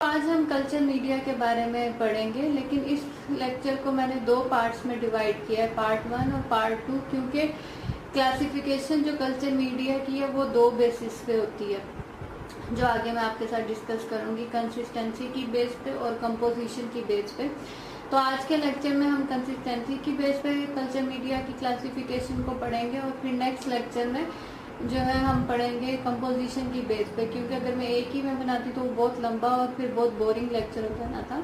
आज हम culture media के बारे में पढ़ेंगे, लेकिन इस लेक्चर को मैंने दो पार्ट्स में डिवाइड किया है, पार्ट 1 और पार्ट 2, क्योंकि क्लासिफिकेशन जो कल्चर मीडिया की है वो दो बेसिस पे होती है, जो आगे मैं आपके साथ डिस्कस करूंगी, कंसिस्टेंसी की बेस पे और कंपोजिशन की बेस पे। तो आज के लेक्चर में हम कंसिस्टेंसी की बेस पे कल्चर मीडिया की क्लासिफिकेशन को पढ़ेंगे और फिर नेक्स्ट लेक्चर में जो है हम पढ़ेंगे कंपोजिशन की बेस पे, क्योंकि अगर मैं एक ही में बनाती तो वो बहुत लंबा और फिर बहुत बोरिंग लेक्चर हो जाना था।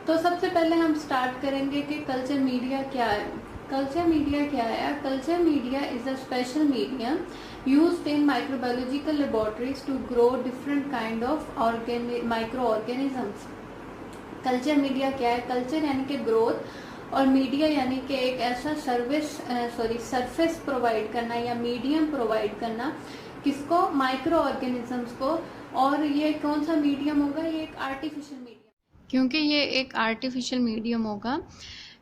तो सबसे पहले हम स्टार्ट करेंगे कि कल्चर मीडिया क्या है। कल्चर मीडिया क्या है? Culture media is a special medium used in microbiological laboratories to grow different kind of microorganisms। Culture media क्या है? कल्चर यानी कि ग्रोथ और मीडिया यानी कि एक ऐसा सरफेस प्रोवाइड करना या मीडियम प्रोवाइड करना, किसको? माइक्रो ऑर्गेनिजम्स को। और ये कौन सा मीडियम होगा? ये एक आर्टिफिशियल मीडियम, क्योंकि ये एक आर्टिफिशियल मीडियम होगा।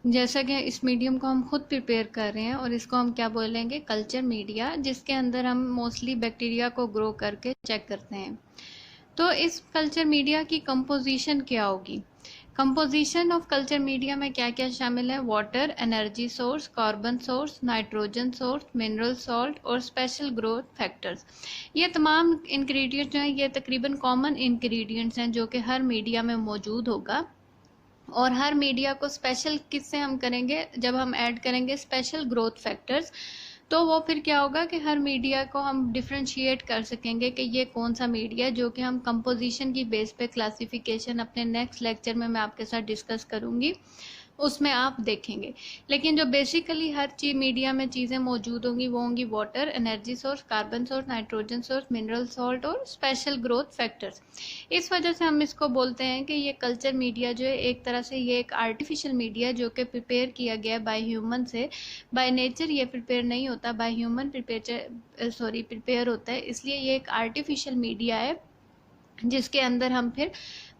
जैसा कि इस मीडियम को हम खुद प्रिपेयर कर रहे हैं और इसको हम क्या बोलेंगे? कल्चर मीडिया, जिसके अंदर हम मोस्टली बैक्टीरिया को ग्रो करके चेक करते हैं। तो इस कल्चर मीडिया की कंपोजिशन क्या होगी? कंपोजिशन ऑफ कल्चर मीडिया में क्या क्या शामिल है? Water, energy source, carbon source, nitrogen source, mineral salt और स्पेशल ग्रोथ फैक्टर्स। ये तमाम इंग्रेडिएंट्स जो हैं ये तकरीबन कॉमन इंग्रेडिएंट्स हैं जो कि हर मीडिया में मौजूद होगा। और हर मीडिया को स्पेशल किससे हम करेंगे? जब हम ऐड करेंगे स्पेशल ग्रोथ फैक्टर्स, तो वो फिर क्या होगा कि हर मीडिया को हम डिफ्रेंशिएट कर सकेंगे कि ये कौन सा मीडिया, जो कि हम कंपोजिशन की बेस पे क्लासिफिकेशन अपने नेक्स्ट लेक्चर में मैं आपके साथ डिस्कस करूंगी, उसमें आप देखेंगे। लेकिन जो बेसिकली हर चीज मीडिया में चीज़ें मौजूद होंगी वो होंगी water, energy source, carbon source, nitrogen source, mineral salt और स्पेशल ग्रोथ फैक्टर्स। इस वजह से हम इसको बोलते हैं कि ये कल्चर मीडिया जो है एक तरह से ये एक आर्टिफिशियल मीडिया जो कि प्रिपेयर किया गया बाय ह्यूमन से। बाय नेचर ये प्रिपेयर नहीं होता, बाय ह्यूमन प्रिपेयर होता है, इसलिए ये एक आर्टिफिशियल मीडिया है जिसके अंदर हम फिर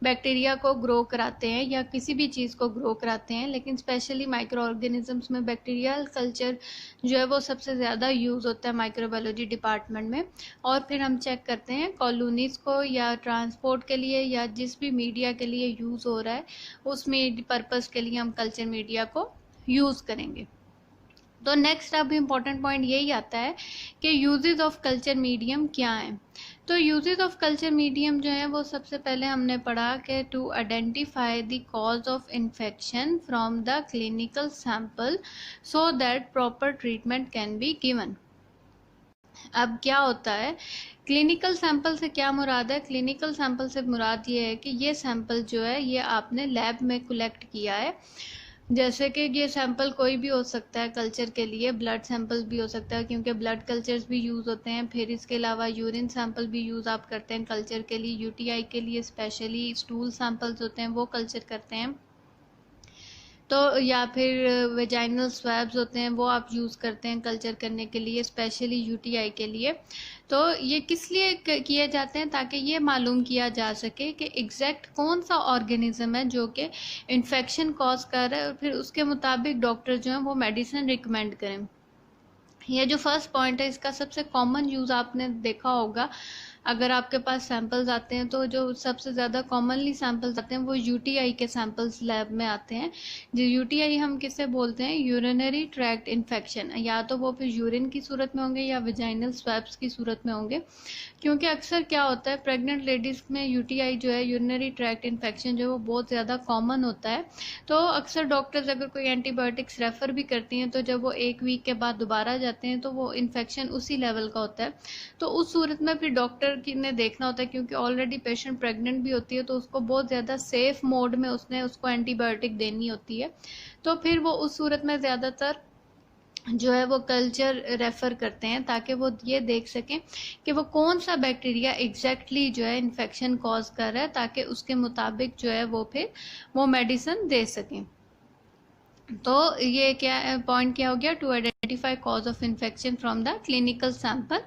बैक्टीरिया को ग्रो कराते हैं या किसी भी चीज़ को ग्रो कराते हैं। लेकिन स्पेशली माइक्रो ऑर्गेनिजम्स में बैक्टीरियल कल्चर जो है वो सबसे ज़्यादा यूज़ होता है माइक्रोबायोलॉजी डिपार्टमेंट में। और फिर हम चेक करते हैं कॉलोनीज़ को या ट्रांसपोर्ट के लिए या जिस भी मीडिया के लिए यूज़ हो रहा है उस पर्पज़ के लिए हम कल्चर मीडिया को यूज़ करेंगे। तो नेक्स्ट अब इम्पॉर्टेंट पॉइंट यही आता है कि यूजेस ऑफ कल्चर मीडियम क्या है। तो यूजेस ऑफ कल्चर मीडियम जो है वो सबसे पहले हमने पढ़ा कि to identify the cause of infection from the clinical sample so that proper treatment can be given. अब क्या होता है क्लिनिकल सैंपल से? क्या मुराद है? क्लिनिकल सैंपल से मुराद ये है कि ये सैंपल जो है ये आपने लैब में कलेक्ट किया है। जैसे कि ये सैंपल कोई भी हो सकता है कल्चर के लिए, ब्लड सैंपल भी हो सकता है क्योंकि ब्लड कल्चर्स भी यूज़ होते हैं। फिर इसके अलावा यूरिन सैंपल भी यूज़ आप करते हैं कल्चर के लिए। यूटीआई के लिए स्पेशली स्टूल सैंपल्स होते हैं वो कल्चर करते हैं। तो या फिर वेजाइनल स्वैब्स होते हैं वो आप यूज़ करते हैं कल्चर करने के लिए, स्पेशली यूटीआई के लिए। तो ये किस लिए किए जाते हैं? ताकि ये मालूम किया जा सके कि एग्जैक्ट कौन सा ऑर्गेनिज्म है जो कि इन्फेक्शन कॉज कर रहा है और फिर उसके मुताबिक डॉक्टर जो है वो मेडिसिन रिकमेंड करें। ये जो फर्स्ट पॉइंट है इसका सबसे कॉमन यूज़ आपने देखा होगा। अगर आपके पास सैंपल्स आते हैं तो जो सबसे ज़्यादा कॉमनली सैंपल्स आते हैं वो यूटीआई के सैंपल्स लैब में आते हैं। जो यूटीआई हम किसे बोलते हैं? Urinary tract infection. या तो वो फिर यूरिन की सूरत में होंगे या वेजाइनल स्वैब्स की सूरत में होंगे, क्योंकि अक्सर क्या होता है प्रेग्नेंट लेडीज़ में यूटीआई जो है यूरिनरी ट्रैक्ट इन्फेक्शन जो है वो बहुत ज़्यादा कॉमन होता है। तो अक्सर डॉक्टर्स अगर कोई एंटीबायोटिक्स रेफ़र भी करती हैं तो जब वो 1 वीक के बाद दोबारा जाते हैं तो वो इन्फेक्शन उसी लेवल का होता है। तो उस सूरत में फिर डॉक्टर की ने देखना होता है, क्योंकि ऑलरेडी पेशेंट प्रेग्नेंट भी होती है तो उसको बहुत ज़्यादा सेफ मोड में उसको एंटीबायोटिक देनी होती है। तो फिर वो उस सूरत में ज़्यादातर जो है वो कल्चर रेफ़र करते हैं ताकि वो ये देख सकें कि वो कौन सा बैक्टीरिया एग्जैक्टली जो है इन्फेक्शन कॉज कर रहा है, ताकि उसके मुताबिक जो है वो फिर वो मेडिसिन दे सकें। तो ये क्या पॉइंट क्या हो गया? To identify cause of infection from the clinical sample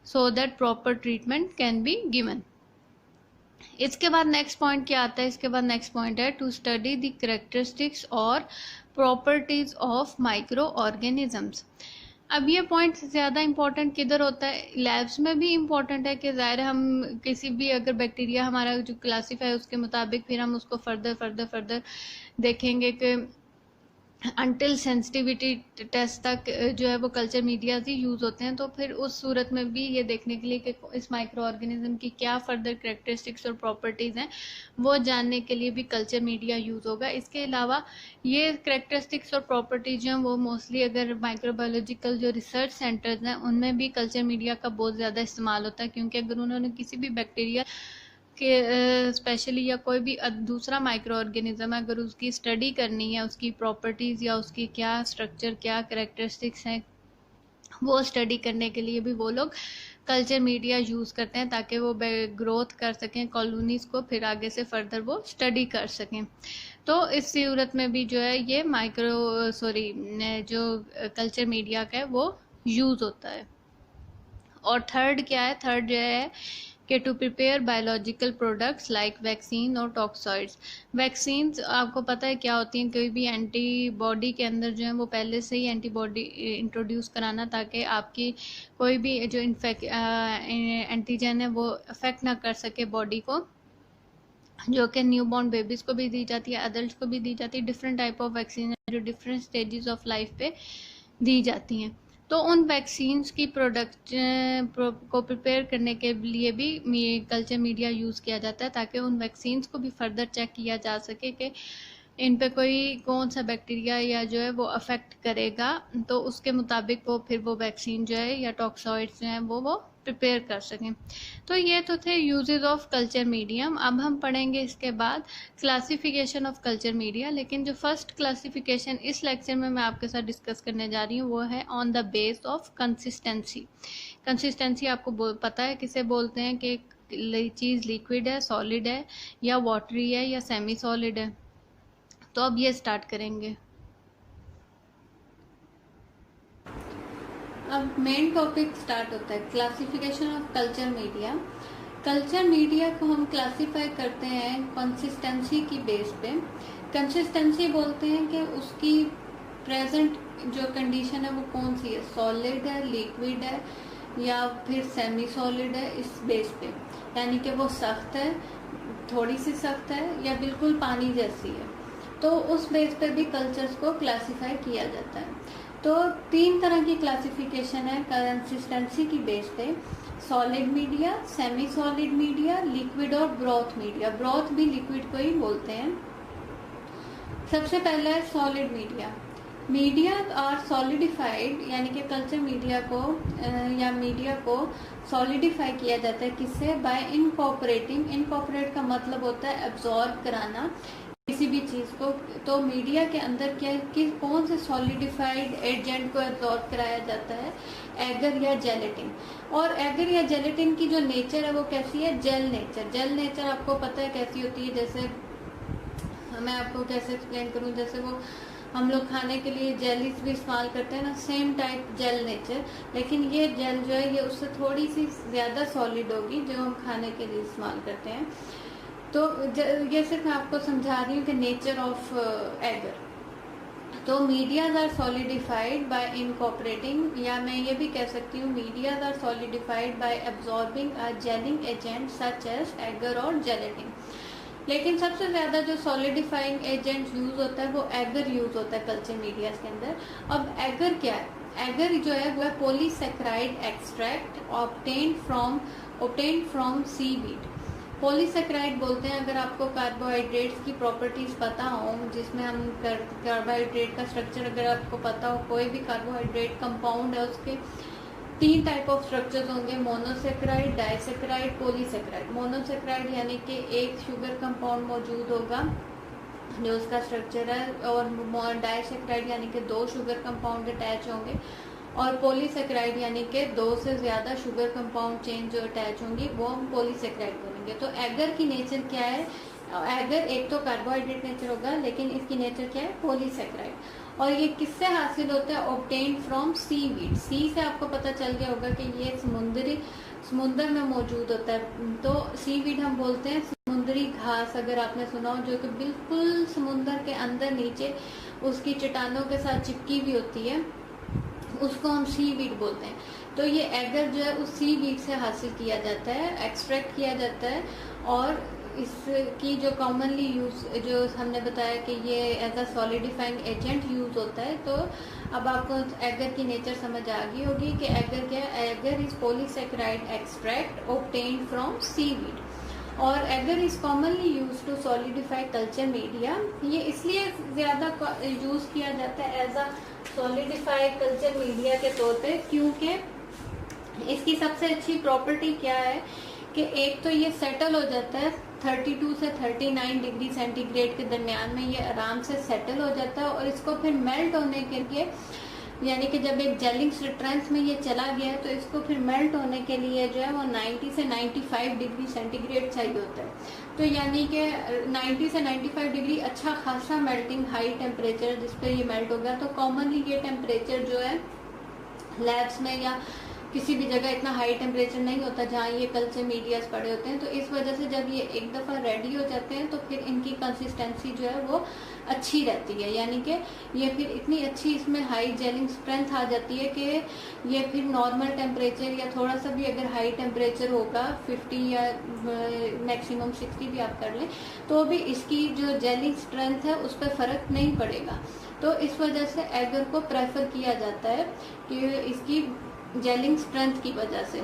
so that proper treatment can be given। इसके बाद नेक्स्ट पॉइंट क्या आता है? इसके बाद नेक्स्ट पॉइंट है टू स्टडी द कैरेक्टरिस्टिक्स और प्रॉपर्टीज ऑफ माइक्रो ऑर्गेनिजम्स। अब ये पॉइंट ज़्यादा इम्पोर्टेंट किधर होता है, लैब्स में भी इम्पोर्टेंट है कि ज़ाहिर हम किसी भी अगर बैक्टीरिया हमारा जो क्लासीफाई है उसके मुताबिक फिर हम उसको फर्दर देखेंगे कि अनटिल सेंसिटिविटी टेस्ट तक जो है वो कल्चर मीडियाज ही यूज़ होते हैं। तो फिर उस सूरत में भी ये देखने के लिए कि इस माइक्रो ऑर्गेनिज्म की क्या फर्दर करेक्टरिस्टिक्स और प्रॉपर्टीज़ हैं वो जानने के लिए भी कल्चर मीडिया यूज़ होगा। इसके अलावा ये करेक्टरिस्टिक्स और प्रॉपर्टीज जो हैं वो मोस्टली अगर माइक्रोबायोलॉजिकल जो रिसर्च सेंटर्स हैं उनमें भी कल्चर मीडिया का बहुत ज़्यादा इस्तेमाल होता है, क्योंकि अगर उन्होंने किसी भी बैक्टीरिया कि स्पेशली या कोई भी दूसरा माइक्रो ऑर्गेनिज्म है अगर उसकी स्टडी करनी है, उसकी प्रॉपर्टीज़ या उसकी क्या स्ट्रक्चर क्या करेक्टरिस्टिक्स हैं वो स्टडी करने के लिए भी वो लोग कल्चर मीडिया यूज़ करते हैं ताकि वो ग्रोथ कर सकें कॉलोनीज़ को, फिर आगे से फर्दर वो स्टडी कर सकें। तो इस सूरत में भी जो है ये जो कल्चर मीडिया का है वो यूज़ होता है। और थर्ड क्या है, थर्ड जो है कि to prepare biological products like vaccine और टॉक्सॉइड्स। वैक्सीन्स आपको पता है क्या होती हैं, कोई भी एंटीबॉडी के अंदर जो है वो पहले से ही एंटीबॉडी इंट्रोड्यूस कराना ताकि आपकी कोई भी जो एंटीजन है वो अफेक्ट ना कर सके बॉडी को, जो कि न्यूबॉर्न बेबीज़ को भी दी जाती है, अडल्ट को भी दी जाती है। डिफरेंट टाइप ऑफ वैक्सीन है जो डिफरेंट स्टेजेस ऑफ लाइफ पे दी जाती हैं। तो उन वैक्सीन्स की प्रोडक्ट को प्रिपेयर करने के लिए भी कल्चर मीडिया यूज़ किया जाता है ताकि उन वैक्सीन्स को भी फर्दर चेक किया जा सके कि इन पे कोई कौन सा बैक्टीरिया या जो है वो अफेक्ट करेगा, तो उसके मुताबिक वो फिर वो वैक्सीन जो है या टॉक्सॉइड्स जो हैं वो प्रिपेयर कर सकें। तो ये तो थे यूजेस ऑफ कल्चर मीडियम। अब हम पढ़ेंगे इसके बाद क्लासिफिकेशन ऑफ कल्चर मीडिया। लेकिन जो फर्स्ट क्लासिफिकेशन इस लेक्चर में मैं आपके साथ डिस्कस करने जा रही हूँ वो है on the base of consistency. Consistency आपको पता है किसे बोलते हैं कि चीज़ लिक्विड है, सॉलिड है या वाटरी है या सेमी सॉलिड है। तो अब ये स्टार्ट करेंगे। अब मेन टॉपिक स्टार्ट होता है classification of culture media. Culture media को हम क्लासिफाई करते हैं कंसिस्टेंसी की बेस पे। कंसिस्टेंसी बोलते हैं कि उसकी प्रेजेंट जो कंडीशन है वो कौन सी है, सॉलिड है, लिक्विड है या फिर सेमी सॉलिड है, इस बेस पे, यानी कि वो सख्त है, थोड़ी सी सख्त है या बिल्कुल पानी जैसी है। तो उस बेस पे भी कल्चर्स को क्लासिफाई किया जाता है। तो 3 तरह की क्लासिफिकेशन है कंसिस्टेंसी की बेस पे, solid media, semi solid media, liquid और ब्रॉथ मीडिया। ब्रॉथ भी लिक्विड को ही बोलते हैं। सबसे पहला है solid media. Media are solidified, यानी कि कल्चर मीडिया को या मीडिया को सॉलिडिफाई किया जाता है किससे, बाय इनकॉर्पोरेटिंग। इनकॉर्पोरेट का मतलब होता है एब्जॉर्ब कराना किसी भी चीज को। तो मीडिया के अंदर क्या कि कौन से सॉलिडिफाइड एजेंट को एब्जॉर्ब कराया जाता है, एगर या जेलेटिन। और एगर या जेलेटिन की जो नेचर है वो कैसी है, जेल नेचर। जेल नेचर आपको पता है कैसी होती है, जैसे मैं आपको कैसे एक्सप्लेन करूं, जैसे वो हम लोग खाने के लिए जेलीज भी इस्तेमाल करते हैं ना, सेम टाइप जेल नेचर। लेकिन ये जेल जो है ये उससे थोड़ी सी ज्यादा सॉलिड होगी जो हम खाने के लिए इस्तेमाल करते हैं। तो ये सिर्फ मैं आपको समझा रही हूँ कि नेचर ऑफ एगर। तो medias are solidified by incorporating, या मैं ये भी कह सकती हूँ medias are solidified by absorbing a gelling agent such as agar और जेलेटिन। लेकिन सबसे ज्यादा जो सॉलिडिफाइंग एजेंट यूज होता है वो एगर यूज होता है कल्चर मीडिया के अंदर। अब एगर क्या है, एगर जो है वो है polysaccharide extract obtained from seaweed. Polysaccharide बोलते हैं अगर आपको कार्बोहाइड्रेट्स की प्रॉपर्टीज पता हो, जिसमें हम कार्बोहाइड्रेट का स्ट्रक्चर अगर आपको पता हो, कोई भी कार्बोहाइड्रेट कंपाउंड है उसके 3 टाइप ऑफ स्ट्रक्चर्स होंगे, मोनोसेक्राइड, डाइसेक्राइड, पॉलीसेक्राइड। मोनोसेक्राइड यानी कि एक शुगर कंपाउंड मौजूद होगा जो उसका स्ट्रक्चर है, और डाइसेक्राइड यानी कि 2 शुगर कंपाउंड अटैच होंगे, और पॉलीसेक्राइड यानी कि 2 से ज्यादा शुगर कंपाउंड चेन जो अटैच होंगी वो हम पॉलीसेक्राइड बोलेंगे। तो एगर की नेचर क्या है, एगर एक तो कार्बोहाइड्रेट नेचर होगा लेकिन इसकी नेचर क्या है, पॉलीसेक्राइड। और ये किससे हासिल होता है, ऑब्टेन्ड फ्रॉम सीवीड। सी से आपको पता चल गया होगा कि ये समुंदर में मौजूद होता है। तो सीवीड हम बोलते हैं समुद्री घास, अगर आपने सुना हो, जो कि बिल्कुल समुंदर के अंदर नीचे उसकी चट्टानों के साथ चिपकी हुई होती है, उसको हम सीवीड बोलते हैं। तो ये एगर जो है उस सीवीड से हासिल किया जाता है, एक्सट्रैक्ट किया जाता है। और इसकी जो कॉमनली यूज, जो हमने बताया कि ये as a solidifying agent use होता है। तो अब आपको एगर की नेचर समझ आ गई होगी कि एगर क्या है। Agar is polysaccharide extract obtained from seaweed, और agar is commonly use to solidify culture media. ये इसलिए ज्यादा यूज किया जाता है as a solidify culture media के तौर पे, क्योंकि इसकी सबसे अच्छी प्रॉपर्टी क्या है कि एक तो ये सेटल हो जाता है 32 से 39 डिग्री सेंटीग्रेड के दरमियान में, ये आराम से सेटल हो जाता है। और इसको फिर मेल्ट होने के लिए, यानी कि जब एक जेलिंग स्ट्रेंथ में ये चला गया है तो इसको फिर मेल्ट होने के लिए जो है वो 90 से 95 डिग्री सेंटीग्रेड चाहिए होता है। तो यानी कि 90 से 95 डिग्री अच्छा खासा मेल्टिंग हाई टेम्परेचर जिस पे ये मेल्ट हो गया। तो कॉमनली ये टेम्परेचर जो है लैब्स में या किसी भी जगह इतना हाई टेम्परेचर नहीं होता जहाँ ये कल्चर मीडियाज पड़े होते हैं। तो इस वजह से जब ये एक दफ़ा रेडी हो जाते हैं तो फिर इनकी कंसिस्टेंसी जो है वो अच्छी रहती है, यानी कि ये फिर इतनी अच्छी इसमें हाई जेलिंग स्ट्रेंथ आ जाती है कि ये फिर नॉर्मल टेम्परेचर या थोड़ा सा भी अगर हाई टेम्परेचर होगा 50 या मैक्सिमम 60 भी आप कर लें तो भी इसकी जो जेलिंग स्ट्रेंथ है उस पर फ़र्क नहीं पड़ेगा। तो इस वजह से एगर को प्रेफर किया जाता है कि इसकी जेलिंग स्ट्रेंथ की वजह से।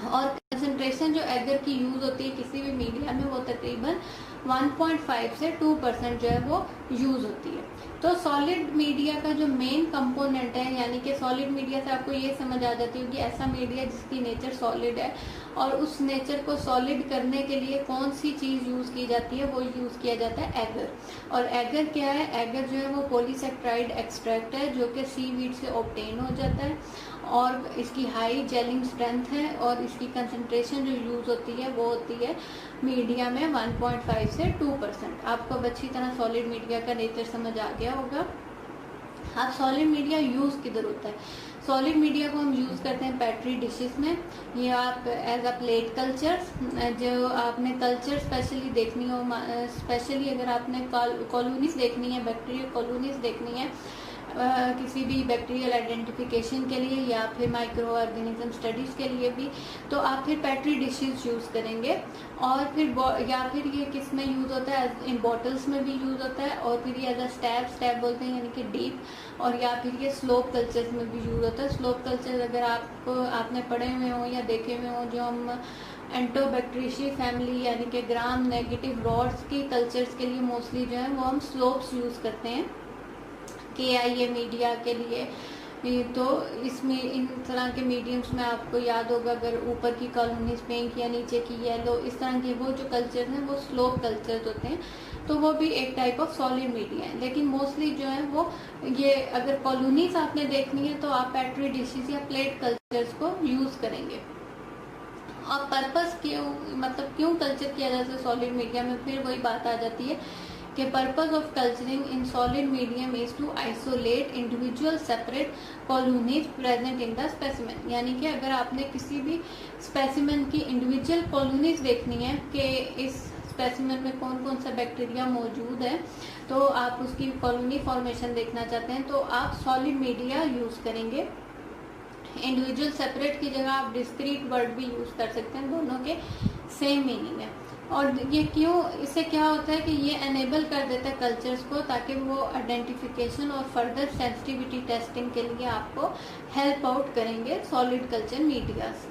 और कंसंट्रेशन जो एगर की यूज होती है किसी भी मीडिया में वो तकरीबन 1.5 से 2% जो है वो यूज होती है। तो सॉलिड मीडिया का जो मेन कंपोनेंट है, यानी कि सॉलिड मीडिया से आपको ये समझ आ जाती है कि ऐसा मीडिया जिसकी नेचर सॉलिड है और उस नेचर को सॉलिड करने के लिए कौन सी चीज यूज की जाती है, वो यूज किया जाता है एगर। और एगर क्या है, एगर जो है वो पॉलीसेकेराइड एक्सट्रैक्ट है जो कि सीवीड से ऑब्टेन हो जाता है और इसकी हाई जेलिंग स्ट्रेंथ है और इसकी कंसंट्रेशन जो यूज होती है वो होती है मीडिया में 1.5 से 2%। आपको अब अच्छी तरह सॉलिड मीडिया का नेचर समझ आ गया होगा। अब सॉलिड मीडिया यूज किधर होता है? सॉलिड मीडिया को हम यूज करते हैं पेट्री डिशेस में, ये आप एज अ प्लेट कल्चर्स। जो आपने कल्चर स्पेशली देखनी हो, स्पेशली अगर आपने कॉलोनीज देखनी है, बैक्टीरियल कॉलोनीज देखनी है किसी भी बैक्टीरियल आइडेंटिफिकेशन के लिए या फिर माइक्रो ऑर्गेनिज्म स्टडीज के लिए भी, तो आप फिर पेट्री डिशेस यूज करेंगे। और फिर या फिर ये किस में यूज होता है, इन बॉटल्स में भी यूज होता है। और फिर ये एज अ स्टैब बोलते हैं, यानी कि डीप। और या फिर ये स्लोप कल्चर्स में भी यूज होता है। स्लोप कल्चर अगर आपने पढ़े हुए हो या देखे हुए हो, जो हम एंटोबैक्टीरियेशियाई फैमिली यानी कि ग्राम नेगेटिव रॉड्स की कल्चर्स के लिए मोस्टली जो है वो हम स्लोप्स यूज करते हैं KIA मीडिया के लिए। तो इसमें इन तरह के मीडियम्स में आपको याद होगा, अगर ऊपर की कॉलोनीज पिंक या नीचे की येलो, इस तरह के वो जो कल्चर हैं वो स्लोप कल्चर्स होते हैं। तो वो भी एक टाइप ऑफ सॉलिड मीडिया है। लेकिन मोस्टली जो है वो ये अगर कॉलोनीज आपने देखनी है तो आप पेट्री डिशेस या प्लेट कल्चर्स को यूज करेंगे। और पर्पस क्यों, मतलब क्यों कल्चर किया जाता है सॉलिड मीडिया में, फिर वही बात आ जाती है कि purpose of culturing in solid medium is to isolate individual separate colonies present in the specimen. यानी कि अगर आपने किसी भी स्पेसिमेन की इंडिविजुअल कॉलोनीज देखनी है कि इस स्पेसिमेन में कौन कौन सा बैक्टीरिया मौजूद है, तो आप उसकी कॉलोनी फॉर्मेशन देखना चाहते हैं तो आप सॉलिड मीडिया यूज करेंगे। इंडिविजुअल सेपरेट की जगह आप डिस्क्रीट वर्ड भी यूज कर सकते हैं, दोनों के सेम मीनिंग है। और ये क्यों, इससे क्या होता है कि ये एनेबल कर देता है कल्चर्स को, ताकि वो आइडेंटिफिकेशन और फर्दर सेंसिटिविटी टेस्टिंग के लिए आपको हेल्प आउट करेंगे सॉलिड कल्चर मीडियाज।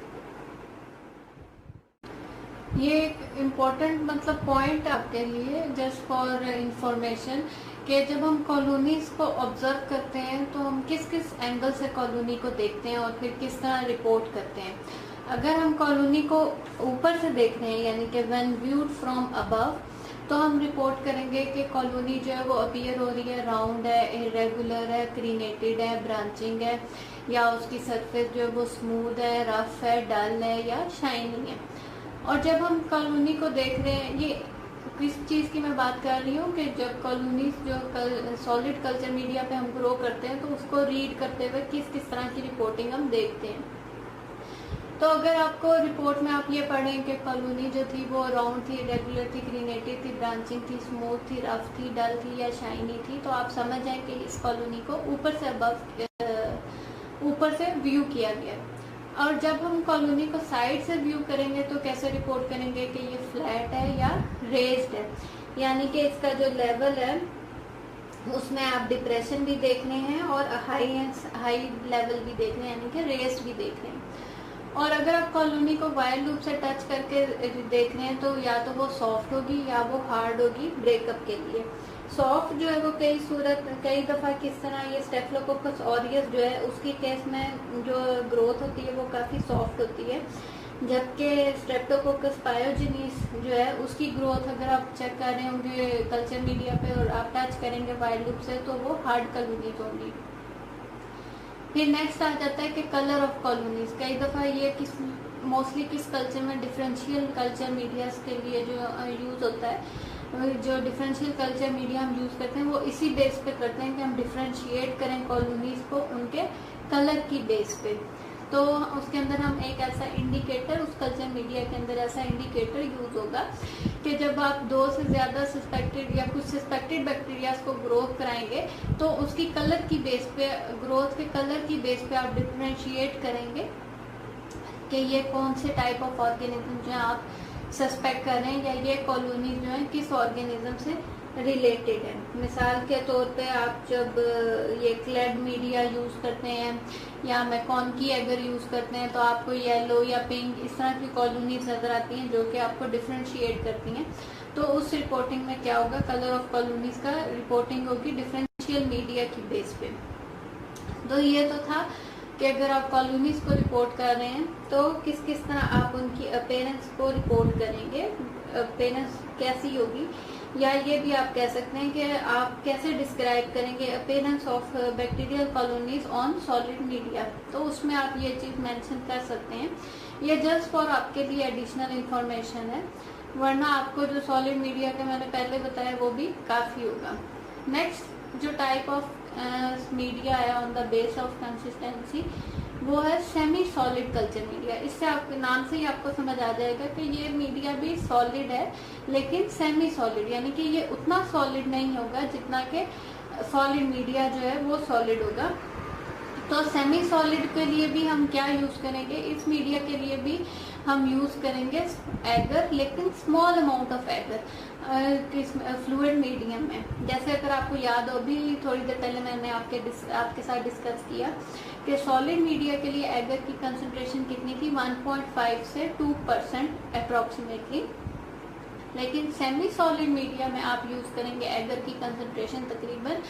ये एक इम्पोर्टेंट मतलब पॉइंट आपके लिए जस्ट फॉर इंफॉर्मेशन कि जब हम कॉलोनीज को ऑब्जर्व करते हैं तो हम किस किस एंगल से कॉलोनी को देखते हैं और फिर किस तरह रिपोर्ट करते हैं। अगर हम कॉलोनी को ऊपर से देख रहे हैं, यानी कि व्हेन व्यूड फ्रॉम अबव, तो हम रिपोर्ट करेंगे कि कॉलोनी जो है वो अपीयर हो रही है, राउंड है, इरेगुलर है, क्रीनेटेड है, ब्रांचिंग है, या उसकी सरफेस जो है वो स्मूथ है, रफ है, डल है या शाइनी है। और जब हम कॉलोनी को देख रहे हैं, ये किस चीज़ की मैं बात कर रही हूँ कि जब कॉलोनीज जो सॉलिड कल्चर मीडिया पे हम ग्रो करते हैं तो उसको रीड करते हुए किस किस तरह की रिपोर्टिंग हम देखते हैं। तो अगर आपको रिपोर्ट में आप ये पढ़ें कि कॉलोनी जो थी वो राउंड थी, रेगुलर थी, क्रीनेटेड थी, ब्रांचिंग थी, स्मूथ थी, रफ थी, डल थी या शाइनी थी, तो आप समझ जाएं कि इस कॉलोनी को ऊपर से अबव ऊपर से व्यू किया गया है। और जब हम कॉलोनी को साइड से व्यू करेंगे तो कैसे रिपोर्ट करेंगे कि ये फ्लैट है या रेज्ड है, यानी कि इसका जो लेवल है उसमें आप डिप्रेशन भी देखने हैं और हाई लेवल भी देखने हैं, यानी कि रेस्ड भी देखने हैं। और अगर आप कॉलोनी को वाइड लूप से टच करके देख रहे हैं तो या तो वो सॉफ्ट होगी या वो हार्ड होगी ब्रेकअप के लिए। सॉफ्ट जो है वो कई दफ़ा किस तरह ये स्टेफिलोकोकस ऑरियस जो है उसकी केस में जो ग्रोथ होती है वो काफ़ी सॉफ्ट होती है, जबकि स्ट्रेप्टोकोकस पायोजेनिस जो है उसकी ग्रोथ अगर आप चेक कर रहे होंगे कल्चर मीडिया पे और आप टच करेंगे वाइड लूप से तो वो हार्ड कॉलोनीज होंगी। फिर नेक्स्ट आ जाता है कि कलर ऑफ कॉलोनीज। कई दफ़ा ये मोस्टली किस कल्चर में डिफरेंशियल कल्चर मीडियाज के लिए जो यूज़ होता है, जो डिफरेंशियल कल्चर मीडिया हम यूज़ करते हैं वो इसी बेस पे करते हैं कि हम डिफरेंशिएट करें कॉलोनीज को उनके कलर की बेस पे। तो उसके अंदर हम एक ऐसा इंडिकेटर, उस कल्चर मीडिया के अंदर ऐसा इंडिकेटर यूज होगा कि जब आप 2 से ज़्यादा सस्पेक्टेड या कुछ सस्पेक्टेड बैक्टीरियाज को ग्रोथ कराएंगे तो उसकी कलर की बेस पे, ग्रोथ के कलर की बेस पे आप डिफरेंशिएट करेंगे कि ये कौन से टाइप ऑफ ऑर्गेनिज्म जो आप सस्पेक्ट कर रहे हैं या ये कॉलोनी जो है किस ऑर्गेनिज्म से रिलेटेड है। मिसाल के तौर पे आप जब ये क्लेड मीडिया यूज़ करते हैं या मैकॉन की एगर यूज़ करते हैं तो आपको येलो या पिंक इस तरह की कॉलोनीज नज़र आती हैं जो कि आपको डिफरेंशिएट करती हैं। तो उस रिपोर्टिंग में क्या होगा, कलर ऑफ कॉलोनीज का रिपोर्टिंग होगी डिफरेंशियल मीडिया की बेस पे। तो ये तो था कि अगर आप कॉलोनीज को रिपोर्ट कर रहे हैं तो किस किस तरह आप उनकी अपीयरेंस को रिपोर्ट करेंगे, अपीयरेंस कैसी होगी, या ये भी आप कह सकते हैं कि आप कैसे डिस्क्राइब करेंगे appearance of bacterial colonies on solid media. तो उसमें आप ये चीज़ मेंशन कर सकते हैं। ये जस्ट फॉर आपके लिए एडिशनल इंफॉर्मेशन है, वरना आपको जो सॉलिड मीडिया का मैंने पहले बताया वो भी काफ़ी होगा। नेक्स्ट जो टाइप ऑफ मीडिया है on the base of consistency वो है सेमी सॉलिड कल्चर मीडिया। इससे आपके नाम से ही आपको समझ आ जाएगा कि ये मीडिया भी सॉलिड है लेकिन सेमी सॉलिड, यानी कि ये उतना सॉलिड नहीं होगा जितना कि सॉलिड मीडिया जो है वो सॉलिड होगा। तो सेमी सॉलिड के लिए भी हम क्या यूज करेंगे, इस मीडिया के लिए भी हम यूज करेंगे एगर, लेकिन small amount of agar fluid medium में। जैसे अगर आपको याद हो, भी थोड़ी देर पहले मैंने आपके साथ डिस्कस किया कि सॉलिड मीडिया के लिए एगर की कंसंट्रेशन कितनी थी, 1.5 से 2% अप्रोक्सीमेटली, लेकिन सेमी सॉलिड मीडिया में आप यूज करेंगे एगर की कंसंट्रेशन तकरीबन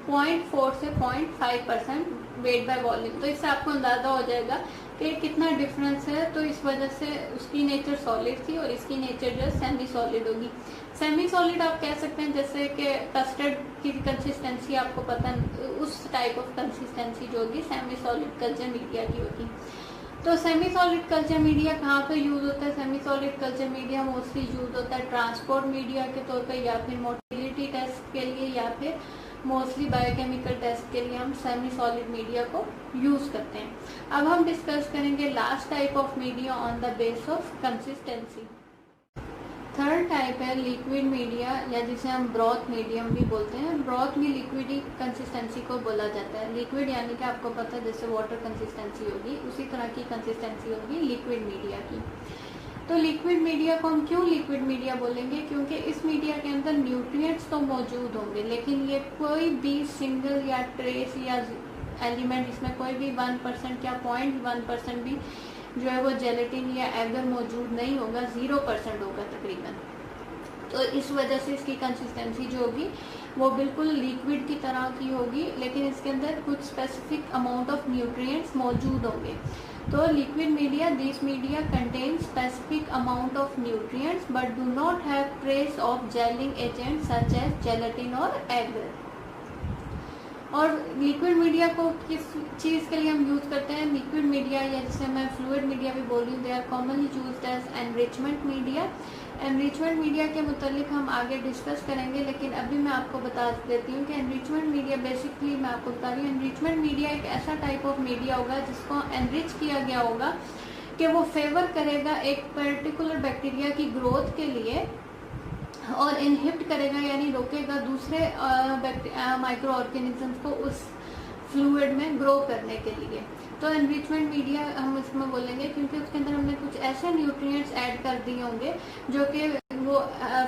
0.4 से 0.5% वेट बाय वॉल्यूम। तो इससे आपको अंदाजा हो जाएगा कि कितना डिफरेंस है। तो इस वजह से उसकी नेचर सॉलिड थी और इसकी नेचर जो है सेमी सॉलिड होगी। सेमी सॉलिड आप कह सकते हैं जैसे कि कस्टर्ड की कंसिस्टेंसी आपको पता है, उस टाइप ऑफ कंसिस्टेंसी जो होगी सेमी सॉलिड कल्चर मीडिया की होगी। तो सेमी सॉलिड कल्चर मीडिया कहाँ पे यूज होता है? Semi solid culture media mostly use होता है ट्रांसपोर्ट मीडिया के तौर पे, या फिर मोटिलिटी टेस्ट के लिए, या फिर मोस्टली बायोकेमिकल टेस्ट के लिए हम सेमी सॉलिड मीडिया को यूज करते हैं। अब हम डिस्कस करेंगे last type of media on the base of consistency. Third type है लिक्विड मीडिया, या जिसे हम ब्रॉथ मीडियम भी बोलते हैं। ब्रॉथ में लिक्विडी कंसिस्टेंसी को बोला जाता है। लिक्विड यानी कि आपको पता है जैसे वाटर कंसिस्टेंसी होगी, उसी तरह की कंसिस्टेंसी होगी लिक्विड मीडिया की। तो लिक्विड मीडिया को हम क्यों लिक्विड मीडिया बोलेंगे? क्योंकि इस मीडिया के अंदर न्यूट्रिएंट्स तो मौजूद होंगे, लेकिन ये कोई भी सिंगल या ट्रेस या एलिमेंट, इसमें कोई भी 1% या 0.1% भी जो है वो जेलेटिन या एगर मौजूद नहीं होगा, 0% होगा तकरीबन। तो इस वजह से इसकी कंसिस्टेंसी जो होगी वो बिल्कुल लिक्विड की तरह की होगी, लेकिन इसके अंदर कुछ स्पेसिफिक अमाउंट ऑफ न्यूट्रिएंट्स मौजूद होंगे। तो liquid media, this media contain specific amount of nutrients but do not have trace of gelling agent such as gelatin और एगर। और लिक्विड मीडिया को किस चीज़ के लिए हम यूज़ करते हैं? लिक्विड मीडिया, या जिसे मैं फ्लूइड मीडिया भी बोल रही हूँ, they are commonly used as enrichment media. Enrichment media के मुतालिक हम आगे डिस्कस करेंगे, लेकिन अभी मैं आपको बता देती हूँ कि एनरिचमेंट मीडिया बेसिकली मैं आपको बता रही हूँ, एनरिचमेंट मीडिया एक ऐसा टाइप ऑफ मीडिया होगा जिसको एनरिच किया गया होगा कि वो फेवर करेगा एक पर्टिकुलर बैक्टीरिया की ग्रोथ के लिए और इनहिबिट करेगा यानी रोकेगा दूसरे माइक्रो ऑर्गेनिज्म को उस फ्लूइड में ग्रो करने के लिए। तो एनरिचमेंट मीडिया हम इसमें बोलेंगे क्योंकि उसके अंदर हमने कुछ ऐसे न्यूट्रिएंट्स ऐड कर दिए होंगे जो कि वो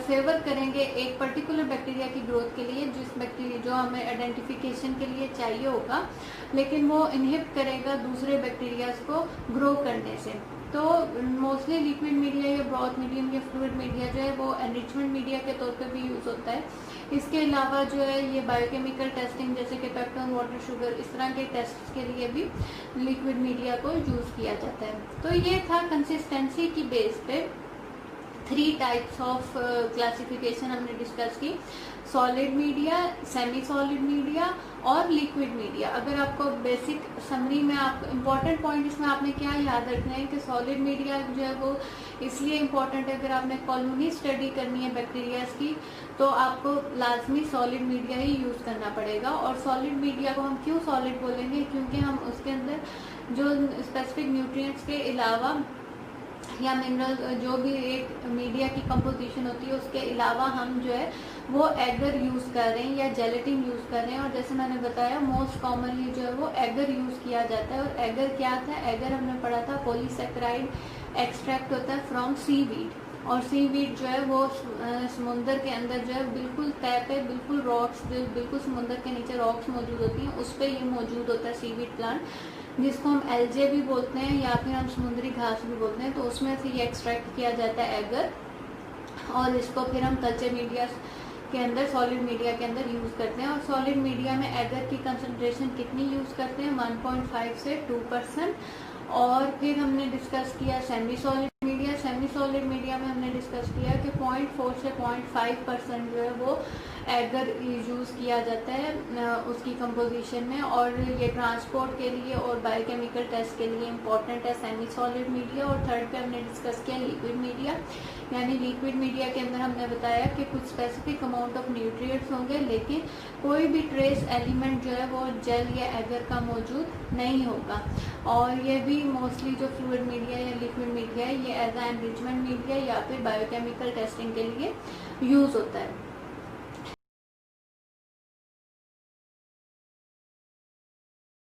फेवर करेंगे एक पर्टिकुलर बैक्टीरिया की ग्रोथ के लिए, जिस बैक्टीरिया जो हमें आइडेंटिफिकेशन के लिए चाहिए होगा, लेकिन वो इनहिबिट करेगा दूसरे बैक्टीरियाज को ग्रो करने से। तो मोस्टली लिक्विड मीडिया या ब्रॉथ मीडियम या फ्लूइड मीडिया जो है वो एनरिचमेंट मीडिया के तौर पे भी यूज होता है। इसके अलावा जो है ये बायोकेमिकल टेस्टिंग जैसे कि पेप्टोन, वाटर, शुगर, इस तरह के टेस्ट के लिए भी लिक्विड मीडिया को यूज किया जाता है। तो ये था कंसिस्टेंसी की बेस पे 3 टाइप्स ऑफ क्लासिफिकेशन हमने डिस्कस की, solid media, semi solid media और लिक्विड मीडिया। अगर आपको बेसिक समरी में आप इम्पोर्टेंट पॉइंट इसमें आपने क्या याद रखना है कि सॉलिड मीडिया जो है वो इसलिए इम्पोर्टेंट है, अगर आपने कॉलोनी स्टडी करनी है बैक्टीरियाज की तो आपको लाजमी सॉलिड मीडिया ही यूज करना पड़ेगा। और सॉलिड मीडिया को हम क्यों सॉलिड बोलेंगे, क्योंकि हम उसके अंदर जो स्पेसिफिक न्यूट्रिएंट्स के अलावा या मिनरल जो भी एक मीडिया की कंपोजिशन होती है उसके अलावा हम जो है वो एगर यूज कर रहे हैं या जेलेटिन यूज कर रहे हैं। और जैसे मैंने बताया मोस्ट कॉमनली जो है वो एगर यूज किया जाता है। और एगर क्या था, एगर हमने पढ़ा था पॉलीसेकेराइड एक्सट्रैक्ट होता है फ्रॉम सीवीड, और सीवीड जो है वो समुंदर के अंदर जो है बिल्कुल तय पे, बिल्कुल रॉक्स, बिल्कुल समुंदर के नीचे रॉक्स मौजूद होती हैं, उस पर ये मौजूद होता है सीवीड प्लांट, जिसको हम एल्जे भी बोलते हैं या फिर हम समुद्री घास भी बोलते हैं। तो उसमें से ये एक्सट्रैक्ट किया जाता है एगर, और इसको फिर हम कल्चर मीडिया के अंदर, सॉलिड मीडिया के अंदर यूज करते हैं। और सॉलिड मीडिया में एगर की कंसंट्रेशन कितनी यूज करते हैं, 1.5 से 2%। और फिर हमने डिस्कस किया semi solid media. Semi solid media में हमने डिस्कस किया कि 0.4 से 0.5% जो है वो एगर यूज किया जाता है उसकी कंपोजिशन में, और ये ट्रांसपोर्ट के लिए और बायोकेमिकल टेस्ट के लिए इम्पोर्टेंट है सेमी सॉलिड मीडिया। और थर्ड पे हमने डिस्कस किया लिक्विड मीडिया, यानी लिक्विड मीडिया के अंदर हमने बताया कि कुछ स्पेसिफिक अमाउंट ऑफ न्यूट्रिएंट्स होंगे लेकिन कोई भी ट्रेस एलिमेंट जो है वो जेल या एगर का मौजूद नहीं होगा। और ये भी मोस्टली जो फ्लूइड मीडिया या लिक्विड मीडिया है ये एज एनरिचमेंट मीडिया या फिर बायोकेमिकल टेस्टिंग के लिए यूज होता है।